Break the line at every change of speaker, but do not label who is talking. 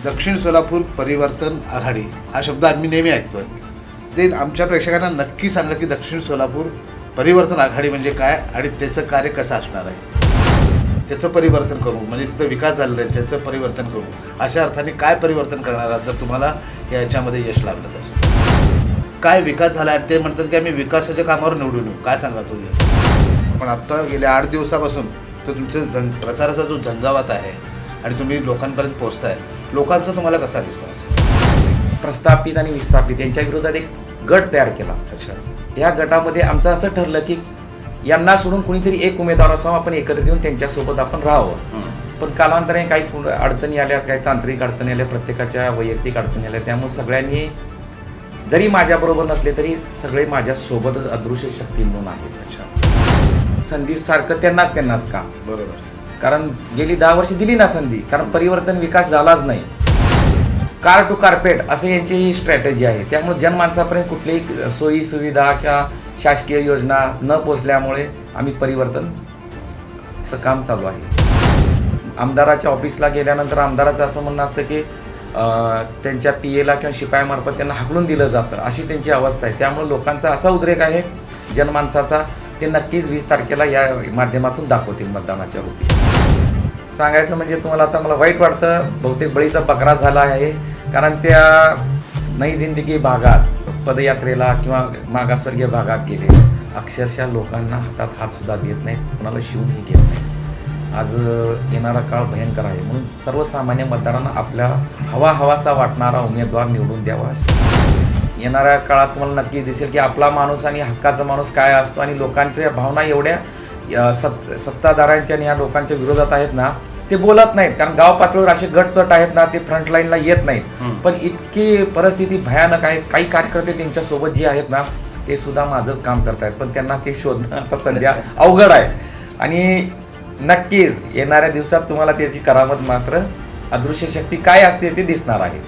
दक्षिण सोलापूर परिवर्तन आघाडी हा शब्द आम्ही नेहमी ऐकतोय. ते आमच्या प्रेक्षकांना नक्की सांगा की दक्षिण सोलापूर परिवर्तन आघाडी म्हणजे काय आणि त्याचं कार्य कसं असणार आहे. त्याचं परिवर्तन करू म्हणजे तिथं विकास झालेला आहे त्याचं परिवर्तन करू अशा अर्थाने काय परिवर्तन करणार आहात जर तुम्हाला याच्यामध्ये यश लाभलं तर. काय विकास झाला आहे ते म्हणतात की आम्ही विकासाच्या कामावर निवडून येऊ. काय सांगा तुम्ही. पण आत्ता गेल्या 8 दिवसापासून तो तुमचं प्रचाराचा जो झंझावात आहे आणि तुम्ही लोकांपर्यंत पोहोचताय, लोकांचा तुम्हाला कसा रिस्पॉन्स आहे.
प्रस्थापित आणि विस्थापित यांच्या विरोधात एक गट तयार केला.
अच्छा.
या गटामध्ये आमचं असं ठरलं की यांना सोडून कुणीतरी एक उमेदवार असावा, आपण एकत्रित येऊन त्यांच्यासोबत आपण राहावं. पण कालांतराने काही अडचणी आल्यात, काही तांत्रिक अडचणी आल्या, प्रत्येकाच्या वैयक्तिक अडचणी आल्या. त्यामुळे सगळ्यांनी जरी माझ्याबरोबर नसले तरी सगळे माझ्यासोबत अदृश्य शक्ती म्हणून आहेत.
अच्छा.
संधी सारखं त्यांनाच काम.
बरोबर.
कारण गेली 10 वर्ष दिली ना संधी, कारण परिवर्तन विकास झालाच नाही. कार टू कार्पेट असं यांची ही स्ट्रॅटेजी आहे. त्यामुळे जनमानसापर्यंत कुठलीही सोयी सुविधा किंवा शासकीय योजना न पोचल्यामुळे आम्ही परिवर्तनचं काम चालू आहे. आमदाराच्या ऑफिसला गेल्यानंतर आमदाराचं असं म्हणणं असतं की त्यांच्या PA किंवा शिपायामार्फत त्यांना हाकलून दिलं जातं, अशी त्यांची अवस्था आहे. त्यामुळे लोकांचा असा उद्रेक आहे जनमानसाचा, ते नक्कीच 20 तारखेला या माध्यमातून दाखवतील मतदानाच्या रूपी. सांगायचं म्हणजे तुम्हाला आता मला वाईट वाटतं, बहुतेक बळीचा बकरा झाला आहे. कारण त्या नई जिंदगी भागात पदयात्रेला किंवा मागासवर्गीय भागात गेले, अक्षरशः लोकांना हातात हात सुद्धा देत नाहीत, कोणाला शिवूनही घेत नाहीत. आज येणारा काळ भयंकर आहे. म्हणून सर्वसामान्य मतदारांना आपल्या हवासा वाटणारा उमेदवार निवडून द्यावा. येणाऱ्या काळात तुम्हाला नक्की दिसेल की आपला माणूस आणि हक्काचा माणूस काय असतो. आणि लोकांच्या भावना एवढ्या सत्ताधाऱ्यांच्या आणि या लोकांच्या विरोधात आहेत ना, ते बोलत नाहीत. कारण गाव पातळीवर असे गटतट आहेत ना, ते फ्रंटलाईनला येत नाहीत. पण इतकी परिस्थिती भयानक आहे. काही कार्यकर्ते त्यांच्यासोबत जे आहेत ना, ते सुद्धा माझंच काम करतायत, पण त्यांना ते शोधणं आता सध्या अवघड आहे. आणि नक्कीच येणाऱ्या दिवसात तुम्हाला त्याची करामत मात्र अदृश्य शक्ती काय असते ते दिसणार आहे.